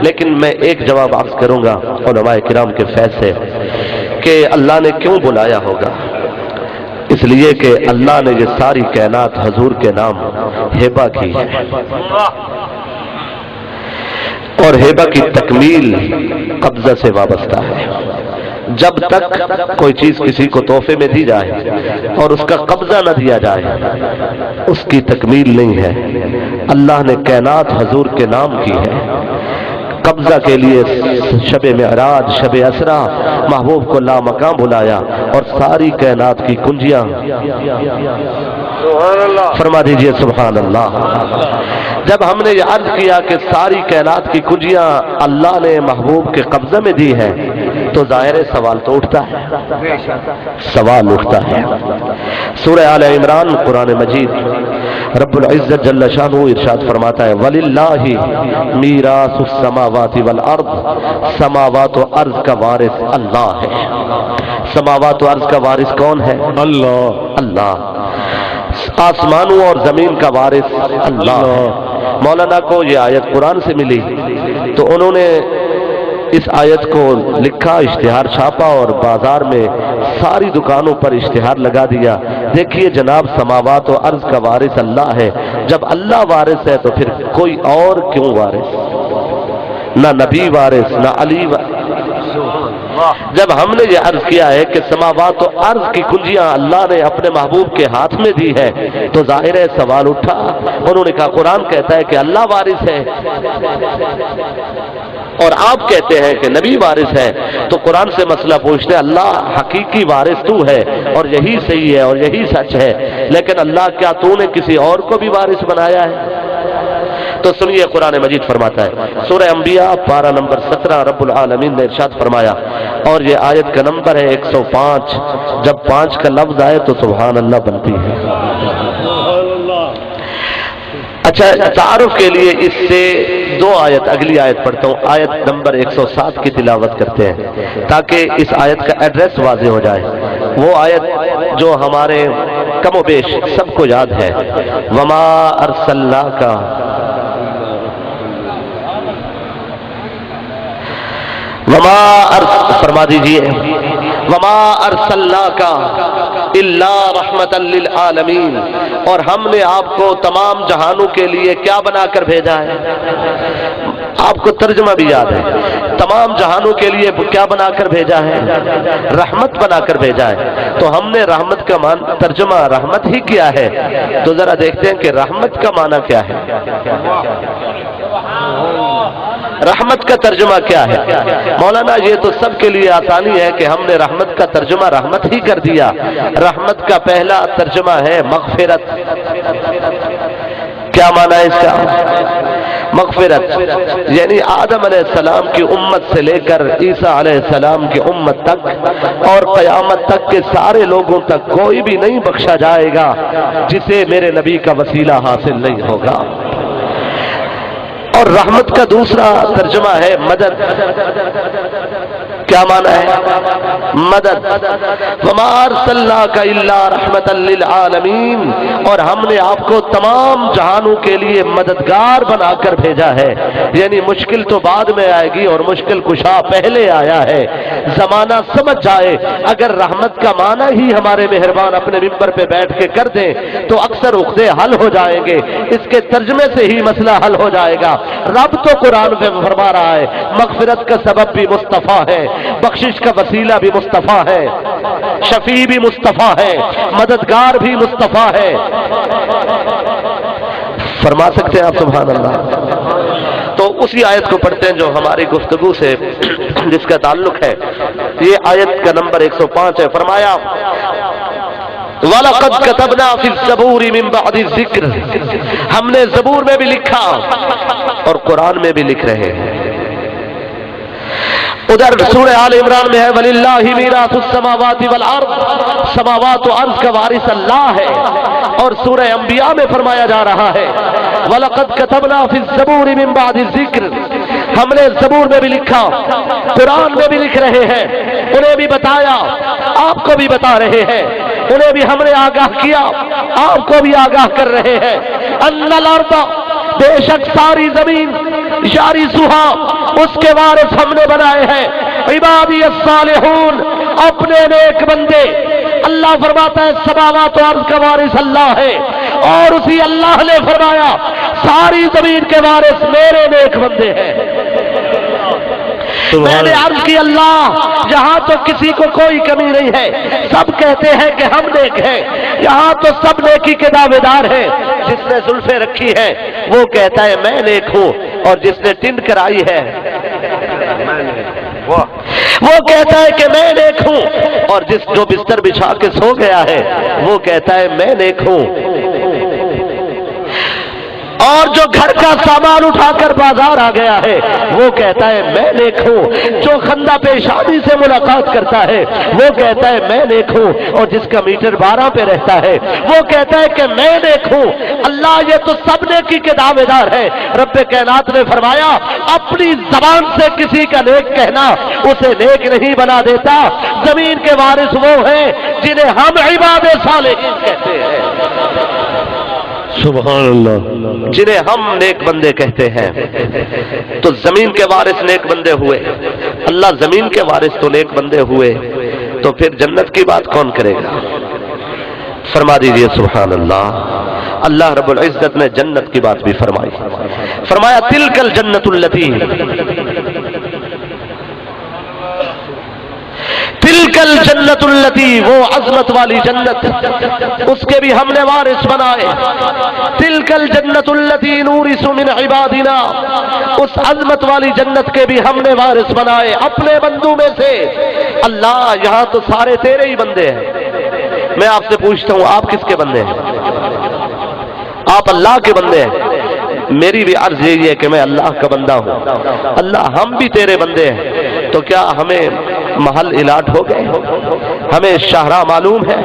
لیکن میں ایک جواب عرض کروں گا علماء کرام کے فیض سے کہ اللہ نے کیوں بلایا ہوگا؟ اس لیے کہ اللہ نے یہ ساری کائنات حضور کے نام ہبہ کی ہے، اور ہبہ کی تکمیل قبضہ سے وابستہ ہے۔ جب تک کوئی چیز کسی کو تحفے میں دی جائے اور اس کا قبضہ نہ دیا جائے اس کی تکمیل نہیں ہے۔ اللہ نے کائنات حضور کے نام کی ہے، قبضہ کے لیے شب معراج، شب اسرا محبوب کو لامکان بلایا اور ساری کائنات کی کنجیاں فرما دیجئے سبحان اللہ۔ جب ہم نے یہ عرض کیا کہ ساری کائنات کی کنجیاں اللہ نے محبوب کے قبضے میں دی ہے تو ظاہر سوال تو اٹھتا ہے، سوال اٹھتا ہے۔ سورہ آل عمران قرآن مجید رب العزت جل شانہ ارشاد فرماتا ہے وَلِلَّهِ مِيرَاثُ السَّمَاوَاتِ وَالْأَرْضِ، سماوات و ارض کا وارث اللہ ہے۔ سماوات و ارض کا وارث کون ہے؟ اللہ۔ آسمانوں اور زمین کا وارث اللہ ہے۔ مولانا کو یہ آیت قرآن سے ملی تو انہوں نے اس آیت کو لکھا، اشتہار چھاپا اور بازار میں ساری دکانوں پر اشتہار لگا دیا۔ دیکھیے جناب، سماوات و ارض کا وارث اللہ ہے۔ جب اللہ وارث ہے تو پھر کوئی اور کیوں وارث؟ نہ نبی وارث، نہ علی وارث۔ جب ہم نے یہ عرض کیا ہے کہ سماوات و ارض کی کنجیاں اللہ نے اپنے محبوب کے ہاتھ میں دی ہے تو ظاہر ہے سوال اٹھا۔ انہوں نے کہا قرآن کہتا ہے کہ اللہ وارث ہے اور آپ کہتے ہیں کہ نبی وارث ہے، تو قرآن سے مسئلہ پوچھتے ہیں اللہ حقیقی وارث تو ہے اور یہی صحیح ہے اور یہی سچ ہے، لیکن اللہ کیا تو نے کسی اور کو بھی وارث بنایا ہے؟ تو سنیے قرآن مجید فرماتا ہے سورہ انبیاء پارہ نمبر 17 رب العالمین نے ارشاد فرمایا، اور یہ آیت کا نمبر ہے 105۔ جب 5 کا لفظ آئے تو سبحان اللہ بنتی ہے۔ اچھا، تعارف کے لیے اس سے دو آیت، اگلی آیت پڑھتا ہوں، آیت نمبر 107 کی تلاوت کرتے ہیں تاکہ اس آیت کا ایڈریس واضح ہو جائے۔ وہ آیت جو ہمارے کم و بیش سب کو یاد ہے، وما ارسلناک، فرما دیجئے وما ارسلناک الا رحمۃ للعالمین، اور ہم نے آپ کو تمام جہانوں کے لیے کیا بنا کر بھیجا ہے؟ آپ کو ترجمہ بھی یاد ہے، تمام جہانوں کے لیے کیا بنا کر بھیجا ہے؟ رحمت بنا کر بھیجا ہے۔ تو ہم نے رحمت کا ترجمہ رحمت ہی کیا ہے، تو ذرا دیکھتے ہیں کہ رحمت کا معنی کیا ہے، رحمت کا ترجمہ کیا ہے؟ مولانا یہ تو سب کے لیے آسانی ہے کہ ہم نے رحمت کا ترجمہ رحمت ہی کر دیا۔ رحمت کا پہلا ترجمہ ہے مغفرت۔ کیا معنی ہے اس کا؟ مغفرت، یعنی آدم علیہ السلام کی امت سے لے کر عیسیٰ علیہ السلام کی امت تک اور قیامت تک کے سارے لوگوں تک کوئی بھی نہیں بخشا جائے گا جسے میرے نبی کا وسیلہ حاصل نہیں ہوگا۔ اور رحمت کا دوسرا ترجمہ ہے مدد۔ کیا معنی ہے؟ مدد۔ وما ارسلناک الا رحمۃ للعالمین، اور ہم نے آپ کو تمام جہانوں کے لیے مددگار بنا کر بھیجا ہے۔ یعنی مشکل تو بعد میں آئے گی اور مشکل کشا پہلے آیا ہے۔ زمانہ سمجھ جائے، اگر رحمت کا معنی ہی ہمارے مہربان اپنے ممبر پہ بیٹھ کے کر دیں تو اکثر عقدے حل ہو جائیں گے، اس کے ترجمے سے ہی مسئلہ حل ہو جائے گا۔ رب تو قرآن میں فرما رہا ہے مغفرت کا سبب بھی مصطفیٰ ہے، بخشش کا وسیلہ بھی مصطفیٰ ہے، شفیع بھی مصطفیٰ ہے، مددگار بھی مصطفیٰ ہے۔ فرما سکتے ہیں آپ سبحان اللہ؟ تو اسی آیت کو پڑھتے ہیں جو ہماری گفتگو سے جس کا تعلق ہے۔ یہ آیت کا نمبر 105 ہے۔ فرمایا وَلَقَدْ كَتَبْنَا فِي الزَّبُورِ مِن بَعْدِ الذِّكْرِ، ہم نے زبور میں بھی لکھا اور قرآن میں بھی لکھ رہے ہیں۔ ادھر سورہ آل عمران میں ہے وَلِلَّهِ مِيرَاثُ السَّمَاوَاتِ وَالْأَرْضِ، سماوات و ارض کا وارث اللہ ہے۔ اور سورہ انبیاء میں فرمایا جا رہا ہے وَلَقَدْ كَتَبْنَا فِي الزَّبُورِ مِن بَعْدِ الذِّكْرِ، ہم نے زبور میں بھی لکھا، قرآن میں بھی لکھ رہے ہیں، انہیں بھی بتایا، آپ کو بھی بتا رہے ہیں، انہیں بھی ہم نے آگاہ کیا، آپ کو بھی آگاہ کر رہے ہیں۔ ان الارض، بے شک ساری زمین، یارثھا، اس کے وارث ہم نے بنائے ہیں عبادی الصالحون، اپنے نیک بندے۔ اللہ فرماتا ہے سماوات و ارض کا وارث اللہ ہے، اور اسی اللہ نے فرمایا ساری زمین کے وارث میرے نیک بندے ہیں۔ میں نے عرض کی اللہ یہاں تو کسی کو کوئی کمی نہیں ہے، سب کہتے ہیں کہ ہم نیک ہیں، یہاں تو سب نیکی کے دعوے دار ہیں۔ جس نے زلفیں رکھی ہیں وہ کہتا ہے میں نیک ہوں، اور جس نے ٹنڈ کرائی ہے وہ کہتا ہے کہ میں نیک ہوں، اور جو بستر بچھا کے سو گیا ہے وہ کہتا ہے میں نیک ہوں، اور جو گھر کا سامان اٹھا کر بازار آ گیا ہے وہ کہتا ہے میں نیک ہوں، جو خندہ پیشانی سے ملاقات کرتا ہے وہ کہتا ہے میں نیک ہوں، اور جس کا میٹر 12 پہ رہتا ہے وہ کہتا ہے کہ میں نیک ہوں۔ اللہ یہ تو سب نیکی کے دعوے دار ہے۔ رب کائنات نے فرمایا اپنی زبان سے کسی کا نیک کہنا اسے نیک نہیں بنا دیتا۔ زمین کے وارث وہ ہیں جنہیں ہم عباد صالحین کہتے ہیں، سبحان اللہ، جنہیں ہم نیک بندے کہتے ہیں۔ تو زمین کے وارث نیک بندے ہوئے، اللہ زمین کے وارث تو نیک بندے ہوئے، تو پھر جنت کی بات کون کرے گا؟ فرما دیجئے سبحان اللہ۔ اللہ رب العزت نے جنت کی بات بھی فرمائی، فرمایا تلک الجنت التی تلک الجنت التی، وہ عظمت والی جنت، اس کے بھی ہم نے وارث بنائے۔ تلک الجنت التی نورث من عبادنا، اس عظمت والی جنت کے بھی ہم نے وارث بنائے اپنے بندوں میں سے۔ اللہ یہاں تو سارے تیرے ہی بندے ہیں، میں آپ سے پوچھتا ہوں آپ کس کے بندے ہیں؟ آپ اللہ کے بندے ہیں۔ میری بھی عرض یہی ہے کہ میں اللہ کا بندہ ہوں۔ اللہ ہم بھی تیرے بندے ہیں، تو کیا ہمیں محل الاٹ ہو گئے؟ ہمیں شاہراہ معلوم ہے؟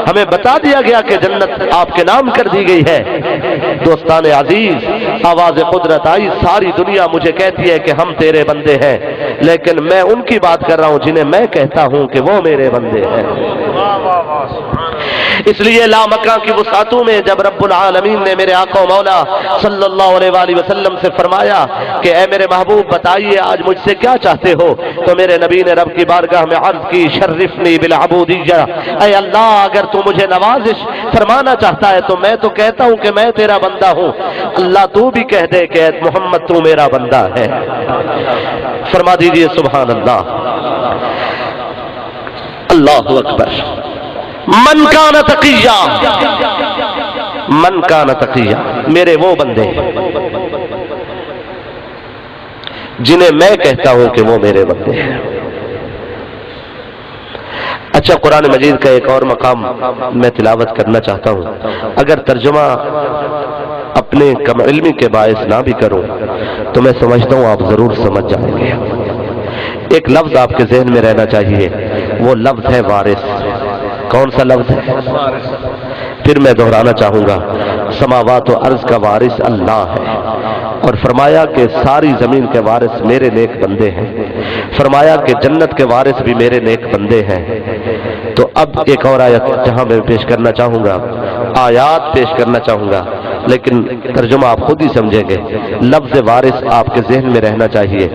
ہمیں بتا دیا گیا کہ جنت آپ کے نام کر دی گئی ہے؟ دوستان عزیز، آواز قدرت آئی، ساری دنیا مجھے کہتی ہے کہ ہم تیرے بندے ہیں، لیکن میں ان کی بات کر رہا ہوں جنہیں میں کہتا ہوں کہ وہ میرے بندے ہیں۔ اس لیے لامکان کی وسعتوں میں جب رب العالمین نے میرے آقا و مولا صلی اللہ علیہ وآلہ وسلم سے فرمایا کہ اے میرے محبوب بتائیے آج مجھ سے کیا چاہتے ہو، تو میرے نبی نے رب کی بارگاہ میں عرض کی شرفنی بالعبودیہ، اے اللہ اگر تو مجھے نوازش فرمانا چاہتا ہے تو میں تو کہتا ہوں کہ میں تیرا بندہ ہوں، اللہ تو بھی کہہ دے کہ محمد تو میرا بندہ ہے۔ فرما دیجئے سبحان اللہ۔ اللہ اکبر۔ من کان تقیا، من کان تقیا، میرے وہ بندے جنہیں میں کہتا ہوں کہ وہ میرے بندے ہیں۔ اچھا قرآن مجید کا ایک اور مقام میں تلاوت کرنا چاہتا ہوں، اگر ترجمہ اپنے کم علمی کے باعث نہ بھی کروں تو میں سمجھتا ہوں آپ ضرور سمجھ جائیں گے۔ ایک لفظ آپ کے ذہن میں رہنا چاہیے، وہ لفظ ہے وارث۔ کون سا لفظ ہے؟ پھر میں دہرانا چاہوں گا، سماوات و ارض کا وارث اللہ ہے، اور فرمایا کہ ساری زمین کے وارث میرے نیک بندے ہیں، فرمایا کہ جنت کے وارث بھی میرے نیک بندے ہیں۔ تو اب ایک اور آیت جہاں میں پیش کرنا چاہوں گا، آیات پیش کرنا چاہوں گا، لیکن ترجمہ آپ خود ہی سمجھیں گے۔ لفظ وارث آپ کے ذہن میں رہنا چاہیے۔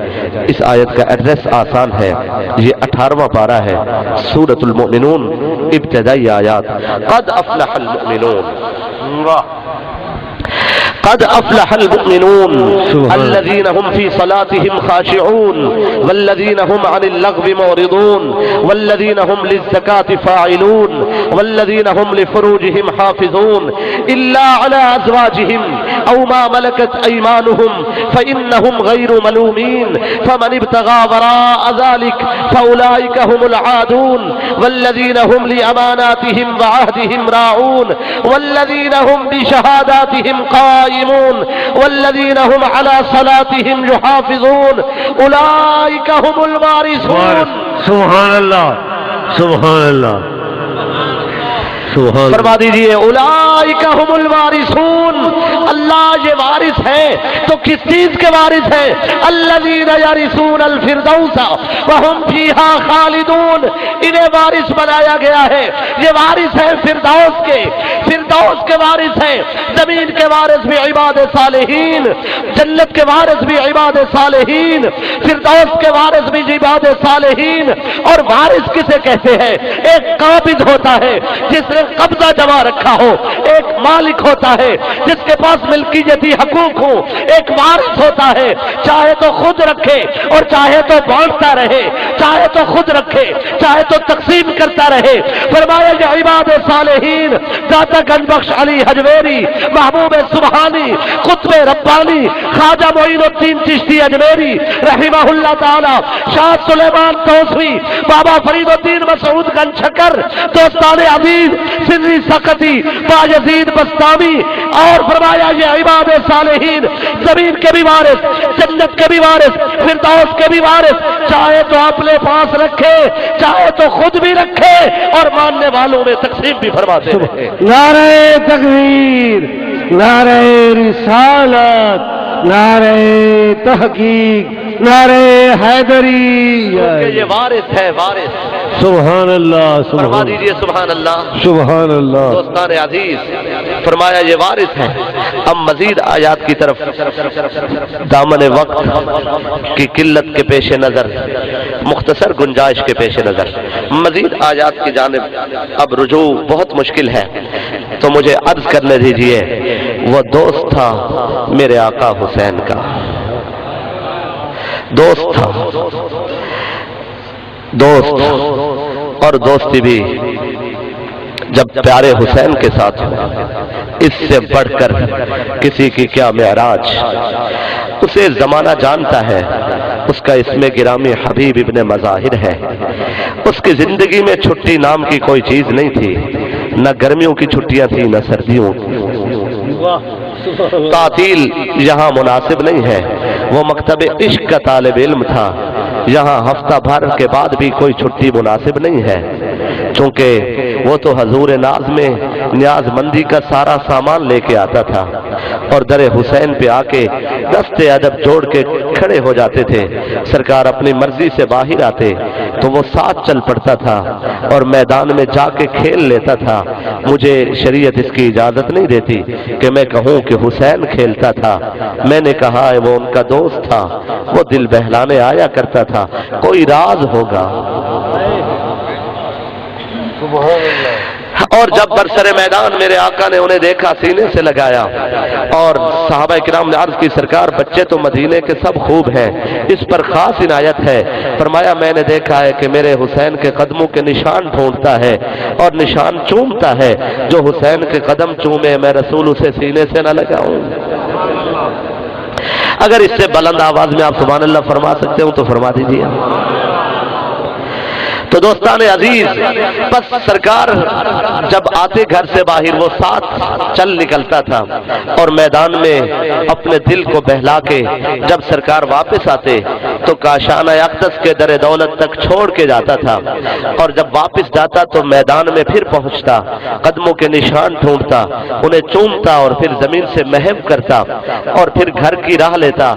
اس آیت کا ایڈریس آسان ہے، یہ 18واں پارہ ہے، سورۃ المؤمنون، ابتدائی آیات۔ قد افلح المؤمنون، قد افلح المؤمنون الذين هم في صلاتهم خاشعون والذين هم عن اللغو معرضون والذين هم للزكاة فاعلون والذين هم لفروجهم حافظون إلا على أزواجهم أو ما ملكت أيمانهم فإنهم غير ملومين فمن ابتغى وراء ذلك فأولئك هم العادون والذين هم لأماناتهم وعهدهم راعون والذين هم بشهاداتهم قائمون والذين هم على صلاتهم يحافظون أولئك هم الوارثون۔ سبحان اللہ، سبحان اللہ، فرما دیجئے اولئک هم الوارثون، اللہ یہ وارث ہے تو کس چیز کے وارث ہیں؟ الذین یرثون الفردوس وهم فیہا خالدون، انہیں وارث بنایا گیا ہے، یہ وارث ہے فردوس کے، فردوس کے وارث ہیں، زمین کے وارث بھی عباد صالحین، جنت کے وارث بھی عباد صالحین، فردوس کے وارث بھی عباد صالحین۔ اور وارث کسے کہتے ہیں؟ ایک قابض ہوتا ہے جس نے قبضہ جما رکھا ہو، ایک مالک ہوتا ہے جس کے پاس ملکیتی حقوق ہو، ایک وارث ہوتا ہے چاہے تو خود رکھے اور چاہے تو بانٹتا رہے، چاہے تو خود رکھے چاہے تو تقسیم کرتا رہے۔ فرمایا کہ عباد صالحین داتا گنج بخش علی حجویری، محبوب سبحانی، قطب ربانی، خواجہ معین الدین چشتی اجمیری رحمہ اللہ تعالی، شاہ سلیمان توسوی، بابا فرید الدین مسعود گنج چھکر، دوستان عزیز سری سقطی، باجزید بستامی، اور فرمایا یہ عباد صالحین زمین کے بھی وارث، جنت کے بھی وارث، فردوس کے بھی وارث، چاہے تو اپنے پاس رکھے چاہے تو خود بھی رکھے اور ماننے والوں میں تقسیم بھی فرماتے ہیں۔ نعرہ تکبیر، نعرہ رسالت، نعرہ تحقیق، نعرہ حیدری، کہ یہ وارث ہے، وارث۔ سبحان اللہ، فرما سبحان دیجئے سبحان اللہ۔ سبحان اللہ۔ دوستان عزیز فرمایا یہ وارث ہے۔ اب مزید آیات کی طرف دامن وقت کی قلت کے پیش نظر، مختصر گنجائش کے پیش نظر مزید آیات کی جانب اب رجوع بہت مشکل ہے، تو مجھے عرض کرنے دیجئے وہ دوست تھا میرے آقا حسین کا، دوست تھا، دوست، اور دوستی بھی جب پیارے حسین کے ساتھ ہو، اس سے بڑھ کر کسی کی کیا معراج۔ اسے زمانہ جانتا ہے، اس کا اسم گرامی حبیب ابن مظاہر ہے، اس کی زندگی میں چھٹی نام کی کوئی چیز نہیں تھی، نہ گرمیوں کی چھٹیاں تھی نہ سردیوں کی، تعطیل یہاں مناسب نہیں ہے، وہ مکتب عشق کا طالب علم تھا، یہاں ہفتہ بھر کے بعد بھی کوئی چھٹی مناسب نہیں ہے، چونکہ وہ تو حضور ناز میں نیاز مندی کا سارا سامان لے کے آتا تھا، اور در حسین پہ آ کے دست ادب جوڑ کے کھڑے ہو جاتے تھے، سرکار اپنی مرضی سے باہر آتے تو وہ ساتھ چل پڑتا تھا اور میدان میں جا کے کھیل لیتا تھا۔ مجھے شریعت اس کی اجازت نہیں دیتی کہ میں کہوں کہ حسین کھیلتا تھا، میں نے کہا ہے وہ ان کا دوست تھا، وہ دل بہلانے آیا کرتا تھا، کوئی راز ہوگا۔ اور جب برسر میدان میرے آقا نے انہیں دیکھا، سینے سے لگایا، اور صحابہ کرام نے عرض کی سرکار بچے تو مدینے کے سب خوب ہیں، اس پر خاص عنایت ہے۔ فرمایا میں نے دیکھا ہے کہ میرے حسین کے قدموں کے نشان ڈھونڈتا ہے اور نشان چومتا ہے، جو حسین کے قدم چومے میں رسول اسے سینے سے نہ لگاؤں۔ اگر اس سے بلند آواز میں آپ سبحان اللہ فرما سکتے ہو تو فرما دیجیے۔ تو دوستان عزیز، بس سرکار جب آتے گھر سے باہر وہ ساتھ چل نکلتا تھا، اور میدان میں اپنے دل کو بہلا کے جب سرکار واپس آتے تو کاشانہ اقدس کے در دولت تک چھوڑ کے جاتا تھا، اور جب واپس جاتا تو میدان میں پھر پہنچتا، قدموں کے نشان ڈھونڈتا، انہیں چومتا اور پھر زمین سے محو کرتا اور پھر گھر کی راہ لیتا۔